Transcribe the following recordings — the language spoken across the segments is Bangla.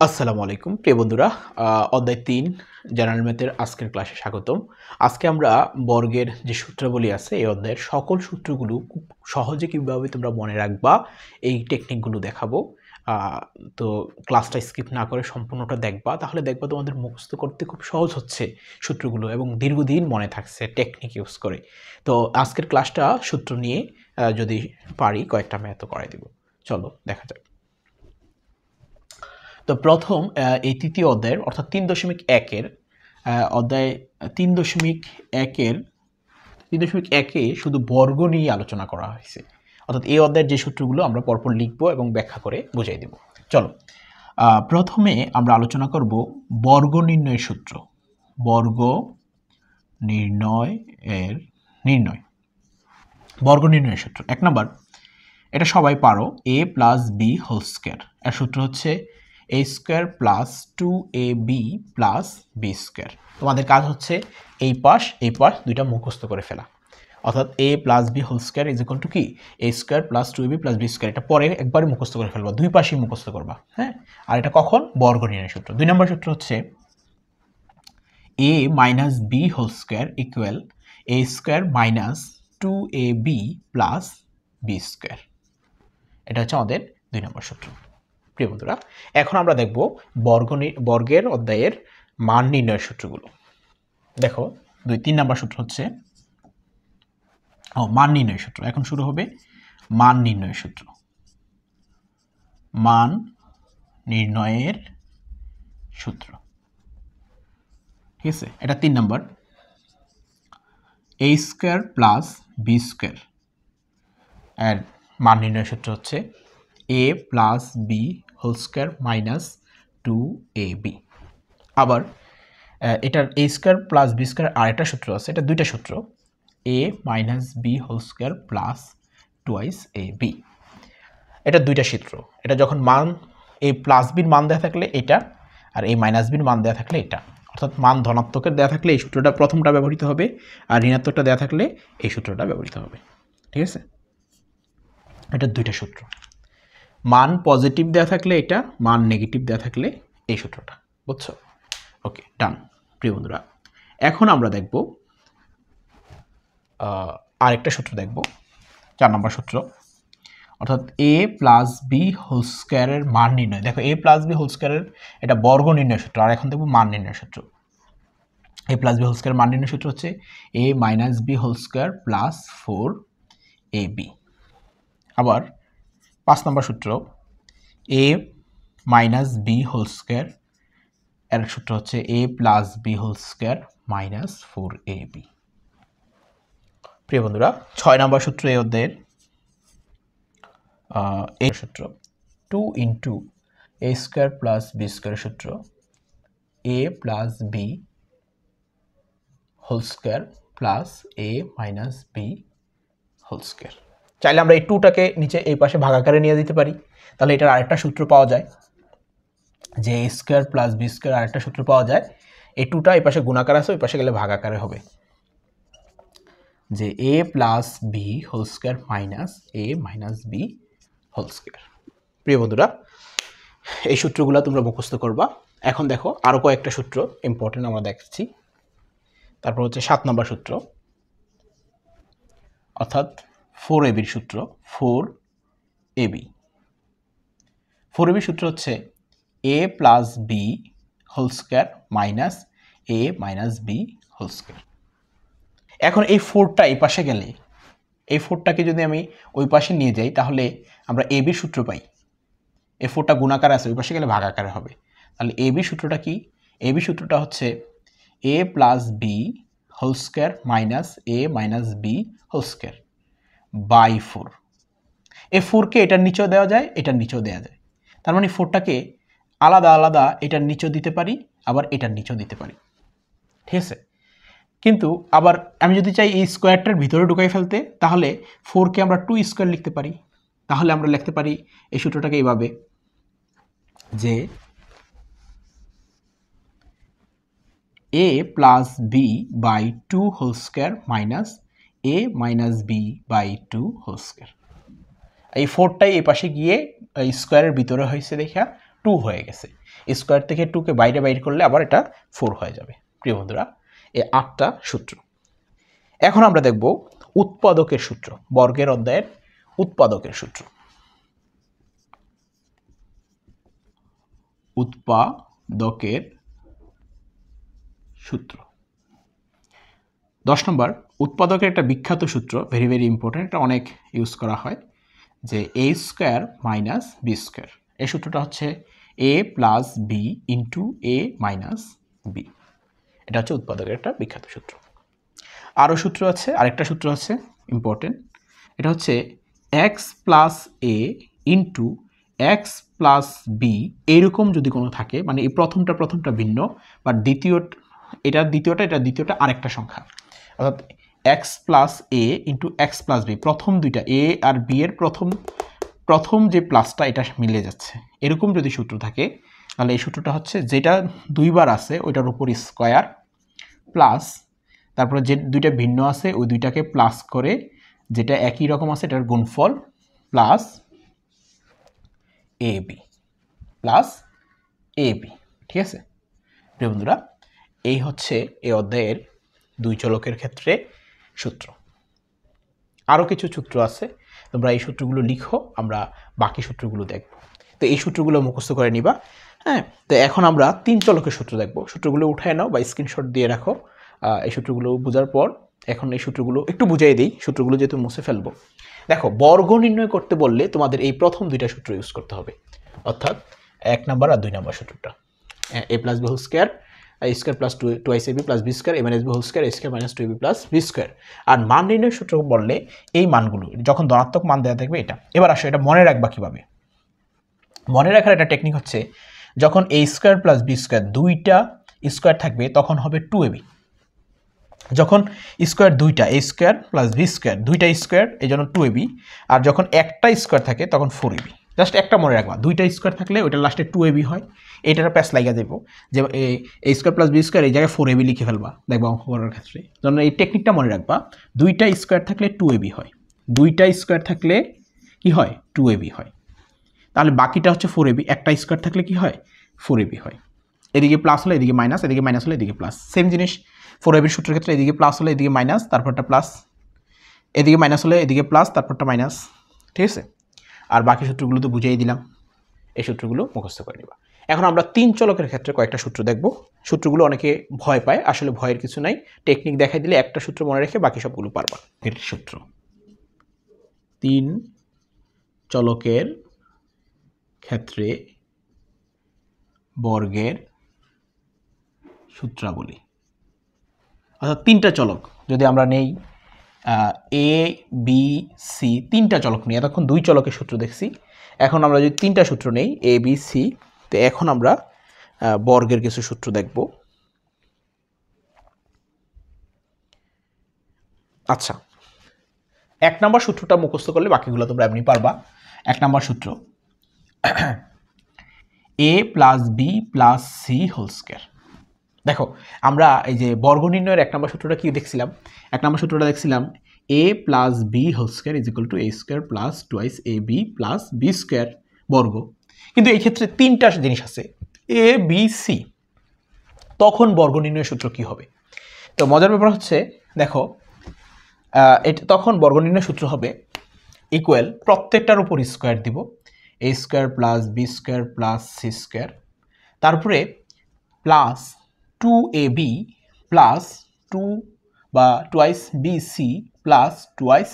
আসসালামু আলাইকুম প্রিয় বন্ধুরা, অধ্যায় ৩ জেনারেল ম্যাথের আজকের ক্লাসে স্বাগতম। আজকে আমরা বর্গের যে সূত্রাবলী আছে এই অধ্যায়ের সকল সূত্রগুলো খুব সহজে কীভাবে তোমরা মনে রাখবা এই টেকনিকগুলো দেখাবো। তো ক্লাসটা স্কিপ না করে সম্পূর্ণটা দেখবা, তাহলে দেখবা তোমাদের মুখস্থ করতে খুব সহজ হচ্ছে সূত্রগুলো এবং দীর্ঘদিন মনে থাকছে টেকনিক ইউজ করে। তো আজকের ক্লাসটা সূত্র নিয়ে যদি পারি কয়েকটা ম্যাথও করাই দিব। চলো দেখা যাক। তো প্রথম এই তৃতীয় অধ্যায়ের অর্থাৎ ৩.১-এর অধ্যায় ৩.১-এ শুধু বর্গ নিয়ে আলোচনা করা হয়েছে। অর্থাৎ এই অধ্যায়ের যে সূত্রগুলো আমরা পরপর লিখব এবং ব্যাখ্যা করে বুঝিয়ে দেব। চলো প্রথমে আমরা আলোচনা করব বর্গ নির্ণয়ের সূত্র। বর্গ নির্ণয়ের সূত্র ১ নম্বর, এটা সবাই পারো, a plus B whole square. এর সূত্র হচ্ছে a square plus 2ab plus B square. তোমাদের কাজ হচ্ছে এই পাশ দুইটা মুখস্থ করে ফেলা। অর্থাৎ a plus B whole square is equal to কি a square plus 2ab plus B square. এটা পরে একবারে মুখস্থ করে ফেলবা, দুই পাশেই মুখস্থ করবা। হ্যাঁ, আর এটা কখন? বর্গ নির্ণয়ের সূত্র। ২ নম্বর সূত্র হচ্ছে a minus B whole square equal a square minus 2ab plus B square. এটা হচ্ছে আমাদের ২ নম্বর সূত্র। প্রিয় বন্ধুরা, এখন আমরা দেখব বর্গের অধ্যায়ের মান নির্ণয়ের সূত্রগুলো। দেখো ৩ নম্বর সূত্র হচ্ছে মান নির্ণয়ের সূত্র। এখন শুরু হবে মান নির্ণয়ের সূত্র। মান নির্ণয়ের সূত্র, ঠিক আছে? এটা ৩ নম্বর, a square plus B square এর মান নির্ণয়ের সূত্র হচ্ছে a plus B whole square minus 2ab। আবার এটার a square plus B square আর একটা সূত্র আছে, এটা দুইটা সূত্র, a minus B whole square plus 2ab। এটা দুইটা সূত্র। এটা যখন মান a প্লাস বির মান দেওয়া থাকলে এটা, আর a মাইনাস বির মান দেওয়া থাকলে এটা। অর্থাৎ মান ধনাত্মকের দেওয়া থাকলে এই সূত্রটা প্রথমটা ব্যবহৃত হবে, আর ঋণাত্মকটা দেওয়া থাকলে এই সূত্রটা ব্যবহৃত হবে। ঠিক আছে, এটা দুইটা সূত্র। মান পজিটিভ দেওয়া থাকলে এটা, মান নেগেটিভ দেওয়া থাকলে এই সূত্রটা। বুঝছো? ওকে, ডান। প্রিয় বন্ধুরা, এখন আমরা দেখব আরেকটা সূত্র দেখব, ৪ নম্বর সূত্র, অর্থাৎ a প্লাস বি হোল স্কোয়ারের মান নির্ণয়। দেখো a প্লাস বি হোল স্কোয়ারের এটা বর্গ নির্ণয় সূত্র, আর এখন দেখব মান নির্ণয় সূত্র। a plus B whole square মান নির্ণয় সূত্র হচ্ছে a minus B whole square plus 4ab। আবার ৫ নম্বর সূত্র, a minus B whole square এর সূত্র হচ্ছে a plus B whole square minus 4ab। প্রিয় বন্ধুরা, ৬ নম্বর সূত্র এই অধ্যায়ের এই সূত্র 2 into a square plus B square সূত্র a plus B whole square plus a minus B whole square. চাইলে আমরা এই 2টাকে নিচে এই পাশে ভাগাকারে নিয়ে দিতে পারি, তাহলে এটার আরেকটা সূত্র পাওয়া যায় যে a square plus B square, আরেকটা সূত্র পাওয়া যায়। এই 2টা এই পাশে গুণাকার আছে, ওই পাশে গেলে ভাগাকারে হবে, যে a plus B whole square minus a minus B whole square. প্রিয় বন্ধুরা, এই সূত্রগুলো তোমরা মুখস্থ করবা। এখন দেখো আরও কয়েকটা সূত্র ইম্পর্টেন্ট আমরা দেখছি। তারপর হচ্ছে ৭ নম্বর সূত্র, অর্থাৎ 4ab সূত্র। 4ab সূত্র হচ্ছে a plus B whole square minus a minus B whole square. এখন এই 4টা এই পাশে গেলে, এই 4টাকে যদি আমি ওই পাশে নিয়ে যাই, তাহলে আমরা ab সূত্র পাই। এই 4টা গুণাকার আছে, ওই পাশে গেলে ভাগাকারে হবে। তাহলে ab সূত্রটা কি? ab সূত্রটা হচ্ছে a plus B whole square minus a minus B whole square by 4। এই 4কে এটার নিচেও দেওয়া যায়, এটার নিচেও দেওয়া যায়। তার মানে 4টাকে আলাদা আলাদা এটার নিচেও দিতে পারি, আবার এটার নিচেও দিতে পারি। ঠিক আছে, কিন্তু আবার আমি যদি চাই এই স্কোয়ারটার ভিতরে ঢুকাই ফেলতে, তাহলে 4কে আমরা 2 স্কোয়ার লিখতে পারি। তাহলে আমরা লিখতে পারি এই সূত্রটাকে এইভাবে, যে a plus B by 2 whole square minus a minus B by 2 whole square. এই 4টাই এই পাশে গিয়ে স্কোয়ারের ভিতরে হয়েছে দেখা 2 হয়ে গেছে, স্কোয়ার থেকে 2কে বাইরে বাইর করলে আবার এটা 4 হয়ে যাবে। প্রিয় বন্ধুরা, এই 8টা সূত্র। এখন আমরা দেখব উৎপাদকের সূত্র, বর্গের অধ্যায়ের উৎপাদকের সূত্র। উৎপাদকের সূত্র 10 নম্বর। উৎপাদকের একটা বিখ্যাত সূত্র, ভেরি ভেরি ইম্পর্টেন্ট, এটা অনেক ইউজ করা হয়, যে a square minus B square. এই সূত্রটা হচ্ছে a plus B into a minus B. এটা হচ্ছে উৎপাদকের একটা বিখ্যাত সূত্র। আরও সূত্র আছে, আরেকটা সূত্র আছে ইম্পর্টেন্ট, এটা হচ্ছে x প্লাস এ ইন্টু এক্স প্লাস বি। এইরকম যদি কোনো থাকে, মানে এই প্রথমটা ভিন্ন, বা এটা দ্বিতীয়টা আরেকটা সংখ্যা, অর্থাৎ এক্স প্লাস এ ইন্টু এক্স প্লাস বি, প্রথম দুইটা এ আর বি এর প্রথম যে প্লাসটা এটা মিলে যাচ্ছে, এরকম যদি সূত্র থাকে, তাহলে এই সূত্রটা হচ্ছে যেটা দুইবার আছে ওইটার উপর স্কোয়ার প্লাস, তারপরে যে দুইটা ভিন্ন আছে ওই দুইটাকে প্লাস করে যেটা একই রকম আছে এটার গুণফল প্লাস এ বি, ঠিক আছে প্রিয় বন্ধুরা? এই হচ্ছে এই অধ্যায়ের দুই চলকের ক্ষেত্রে সূত্র। আরও কিছু সূত্র আছে, তোমরা এই সূত্রগুলো লিখো, আমরা বাকি সূত্রগুলো দেখব। তো এই সূত্রগুলো মুখস্থ করে নিবা। হ্যাঁ, তো এখন আমরা 3 চলকের সূত্র দেখব। সূত্রগুলো উঠায় নাও বা স্ক্রিনশট দিয়ে রাখো। এই সূত্রগুলো বোঝার পর এখন এই সূত্রগুলো একটু বুঝাই দিই, সূত্রগুলো যেহেতু মুছে ফেলবো। দেখো, বর্গ নির্ণয় করতে বললে তোমাদের এই প্রথম দুইটা সূত্র ইউজ করতে হবে, অর্থাৎ 1 নম্বর আর 2 নম্বর সূত্রটা, a plus B whole square, a square plus 2 ab plus B square, a minus B whole square, a square minus 2ab plus B square. আর মান নির্ণয় সূত্র বললে এই মানগুলো যখন ধনাত্মক মান দেওয়া থাকবে এটা। এবার আসো, এটা মনে রাখবা কিভাবে? মনে রাখার একটা টেকনিক হচ্ছে, যখন a square plus B square দুইটা স্কোয়ার থাকবে তখন হবে 2ab। যখন স্কোয়ার দুইটা, a square plus B square দুইটা স্কোয়ার, এই জন্য 2ab। আর যখন একটা স্কোয়ার থাকে তখন 4ab। জাস্ট একটা মনে রাখবা, দুইটা স্কোয়ার থাকলে ওইটা লাস্টে 2ab হয়। এটার প্যাস লাগা দেব যে a square plus B square, এই জায়গায় 4ab লিখে ফেলবা, দেখবা অঙ্ক করার ক্ষেত্রে। জন্য এই টেকনিকটা মনে রাখবা, দুইটা স্কোয়ার থাকলে 2ab হয়, দুইটা স্কোয়ার থাকলে কি হয়? 2ab হয়। তাহলে বাকিটা হচ্ছে 4ab, একটা স্কোয়ার থাকলে কি হয়? 4ab হয়। এদিকে প্লাস হলে এদিকে মাইনাস, এদিকে মাইনাস হলে এদিকে প্লাস। সেম জিনিস 4ab সূত্রের ক্ষেত্রে, এদিকে প্লাস হলে এদিকে মাইনাস, তারপরটা প্লাস, এদিকে মাইনাস হলে এদিকে প্লাস, তারপরটা মাইনাস। ঠিক আছে? আর বাকি সূত্রগুলো তো বুঝিয়ে দিলাম, এই সূত্রগুলো মুখস্থ করে নিবা। এখন আমরা 3 চলকের ক্ষেত্রে কয়েকটা সূত্র দেখব। সূত্রগুলো অনেকে ভয় পায়, আসলে ভয়ের কিছু নাই। টেকনিক দেখাই দিলে একটা সূত্র মনে রেখে বাকি সবগুলো পারবা। এর সূত্র 3 চলকের ক্ষেত্রে বর্গের সূত্রাবলী, অর্থাৎ 3টা চলক যদি আমরা নেই, এ বি সি, 3টা চলক নিই। এতক্ষণ 2 চলকের সূত্র দেখছি, এখন আমরা যদি 3টা সূত্র নেই, এ বি সি, তো এখন আমরা বর্গের কিছু সূত্র দেখব। আচ্ছা, 1 নম্বর সূত্রটা মুখস্থ করলে বাকিগুলো তোমরা এমনি পারবা। 1 নম্বর সূত্র, A plus B plus C whole square. দেখো, আমরা এই যে বর্গ নির্ণয়ের 1 নম্বর সূত্রটা কি দেখছিলাম? 1 নম্বর সূত্রটা দেখছিলাম a plus B whole square is equal to a square plus twice A B plus B square বর্গ। কিন্তু এই ক্ষেত্রে 3টা জিনিস আছে, এ বি সি, তখন বর্গ নির্ণয়ের সূত্র কি হবে? তো মজার ব্যাপার হচ্ছে, দেখো, তখন বর্গ নির্ণয়ের সূত্র হবে ইকুয়াল, প্রত্যেকটার উপর স্কোয়ার দিব, a square plus B square plus C square, তারপরে প্লাস 2ab প্লাস 2 বা twice BC plus twice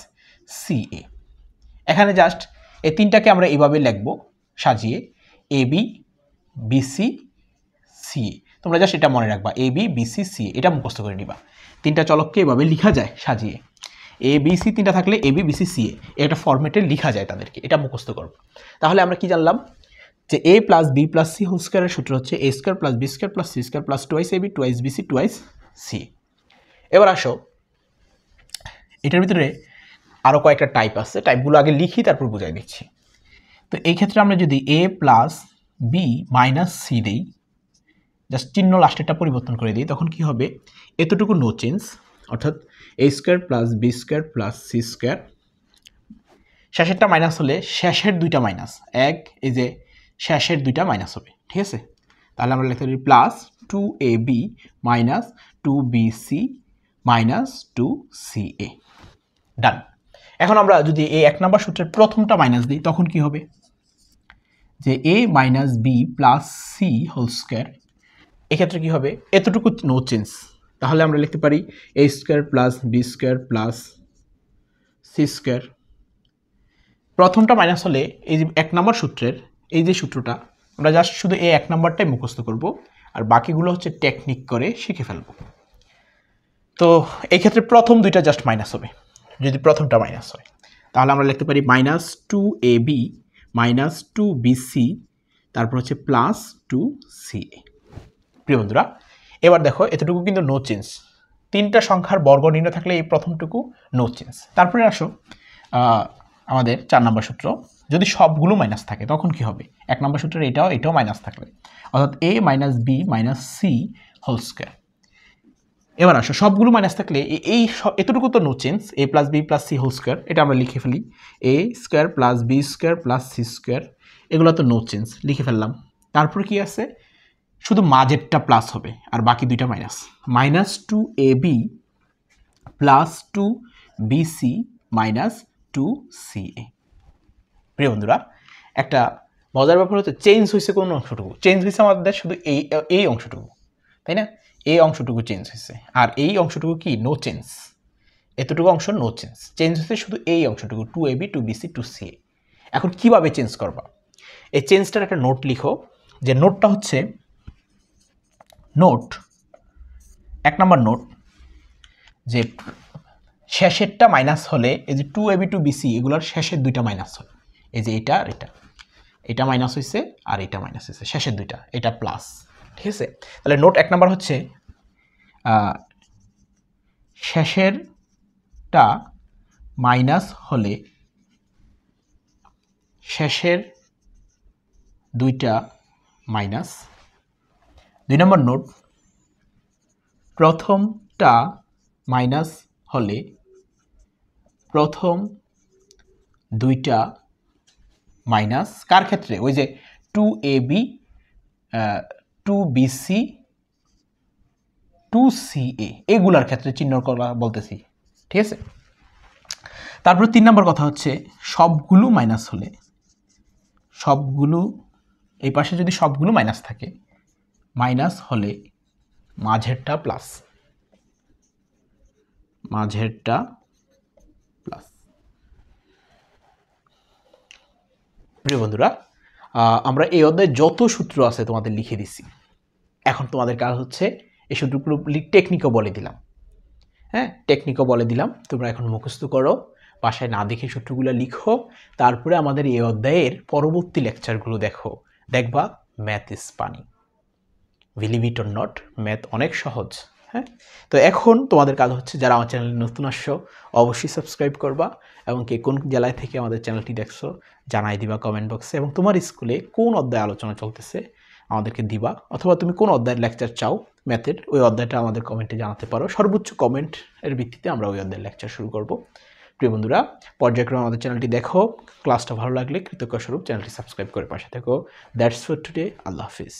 CA. এখানে জাস্ট এই 3টাকে আমরা এইভাবে লিখব সাজিয়ে, এবি বিসি সিএ। তোমরা জাস্ট এটা মনে রাখবা, এবি বিসি সিএ, এটা মুখস্থ করে নিবা। 3টা চলককে এভাবে লেখা যায় সাজিয়ে, এ বি সি 3টা থাকলে এবি বিসি সিএ, একটা ফরম্যাটে লেখা যায় তাদেরকে, এটা মুখস্থ করব। তাহলে আমরা কি জানলাম? যে a plus B plus C whole স্কোয়ারের সূত্র হচ্ছে a square plus B square plus C square plus twice AB twice BC twice C. এবার আসো, এটার ভিতরে আরও কয়েকটা টাইপ আছে, টাইপগুলো আগে লিখি তারপর বুঝাই দিচ্ছি। তো এই ক্ষেত্রে আমরা যদি a plus B minus C দিই, জাস্ট চিহ্ন লাস্টেরটা পরিবর্তন করে দিই, তখন কি হবে? এতটুকু নো চেঞ্জ, অর্থাৎ a square plus B square plus C square, শেষেরটা মাইনাস হলে শেষের 2টা মাইনাস, এক এই যে শেষের দুইটা মাইনাস হবে, ঠিক আছে? তাহলে আমরা লিখতে পারি plus 2ab minus 2bc minus 2ca। ডান। এখন আমরা যদি এই 1 নম্বর সূত্রের প্রথমটা মাইনাস দিই তখন কি হবে, যে a minus B plus C whole square, এক্ষেত্রে কি হবে, এতটুকু নো চেঞ্জ। তাহলে আমরা লিখতে পারি a square plus B square plus C square. প্রথমটা মাইনাস হলে এই যে 1 নম্বর সূত্রের এই যে সূত্রটা আমরা জাস্ট শুধু এই 1 নম্বরটাই মুখস্থ করব, আর বাকিগুলো হচ্ছে টেকনিক করে শিখে ফেলব। তো এই ক্ষেত্রে প্রথম দুইটা জাস্ট মাইনাস হবে, যদি প্রথমটা মাইনাস হয় তাহলে আমরা লিখতে পারি মাইনাস 2ab মাইনাস 2bc, তারপর হচ্ছে প্লাস 2ca। প্রিয় বন্ধুরা, এবার দেখো এতটুকু কিন্তু নো চেঞ্জ, তিনটা সংখ্যার বর্গ নির্ণয় থাকলে এই প্রথমটুকু নো চেঞ্জ। তারপরে আসো আমাদের 4 নম্বর সূত্র, যদি সবগুলো মাইনাস থাকে তখন কি হবে, 1 নম্বর সূত্রের এটাও মাইনাস থাকবে, অর্থাৎ a minus B minus C whole square. এবার আসো সবগুলো মাইনাস থাকলে এতটুকু তো no change, a plus B plus C whole square, এটা আমরা লিখে ফেলি a square plus B square plus C square, এগুলো তো নো চেঞ্জ, লিখে ফেললাম। তারপর কি আছে, শুধু মাঝেরটা প্লাস হবে আর বাকি দুইটা minus, minus 2ab plus 2bc minus 2ca। প্রিয় বন্ধুরা, একটা মজার ব্যাপার হচ্ছে চেঞ্জ হয়েছে কোন অংশটুকু, চেঞ্জ হয়েছে আমাদের শুধু এই অংশটুকু, তাই না? এই অংশটুকু চেঞ্জ হয়েছে, আর এই অংশটুকু কি নো চেঞ্জ, এতটুকু অংশ নো চেঞ্জ, চেঞ্জ হয়েছে শুধু এই অংশটুকু 2ab 2bc 2ca। এখন কিভাবে চেঞ্জ করবা, এই চেঞ্জটার একটা নোট লিখো, যে নোটটা হচ্ছে নোট 1 নম্বর নোট, যে শেষেরটা মাইনাস হলে এই যে 2ab 2bc এগুলোর শেষের দুইটা মাইনাস হয়, এই যে এটা আর এটা মাইনাস হয়েছে আর এটা মাইনাস হয়েছে, শেষের দুইটা, এটা প্লাস, ঠিক আছে? তাহলে নোট 1 নম্বর হচ্ছে শেষেরটা মাইনাস হলে শেষের দুইটা মাইনাস। 2 নম্বর নোট, প্রথমটা মাইনাস হলে প্রথম দুইটা মাইনাস, কার ক্ষেত্রে, ওই যে 2ab 2bc 2ca এগুলার ক্ষেত্রে চিহ্ন করা বলতেছি, ঠিক আছে? তারপর 3 নম্বর কথা হচ্ছে সবগুলো মাইনাস হলে, সবগুলো এই পাশে যদি সবগুলো মাইনাস থাকে, মাইনাস হলে মাঝেরটা প্লাস, মাঝেরটা প্লাস। প্রিয় বন্ধুরা, আমরা এই অধ্যায়ে যত সূত্র আছে তোমাদের লিখে দিছি, এখন তোমাদের কাজ হচ্ছে এই সূত্রগুলো টেকনিকও বলে দিলাম, হ্যাঁ টেকনিকও বলে দিলাম, তোমরা এখন মুখস্থ করো, বাসায় না দেখে সূত্রগুলো লিখো, তারপরে আমাদের এই অধ্যায়ের পরবর্তী লেকচারগুলো দেখবা math is funny, believe it or not, math অনেক সহজ। হ্যাঁ, তো এখন তোমাদের কাজ হচ্ছে যারা আমার চ্যানেলে নতুন আসছো অবশ্যই সাবস্ক্রাইব করবা, এবং কে কোন জেলায় থেকে আমাদের চ্যানেলটি দেখছো জানাই দিবা কমেন্ট বক্সে, এবং তোমার স্কুলে কোন অধ্যায় আলোচনা চলতেছে আমাদেরকে দিবা, অথবা তুমি কোন অধ্যায়ের লেকচার চাও ম্যাথের, ওই অধ্যায়টা আমাদের কমেন্টে জানাতে পারো, সর্বোচ্চ কমেন্টের ভিত্তিতে আমরা ওই অধ্যায়ের লেকচার শুরু করব। প্রিয় বন্ধুরা, পর্যায়ক্রমে আমাদের চ্যানেলটি দেখো, ক্লাসটা ভালো লাগলে কৃতজ্ঞ স্বরূপ চ্যানেলটি সাবস্ক্রাইব করে পাশে থেকো। That's for today, Allah Hafiz.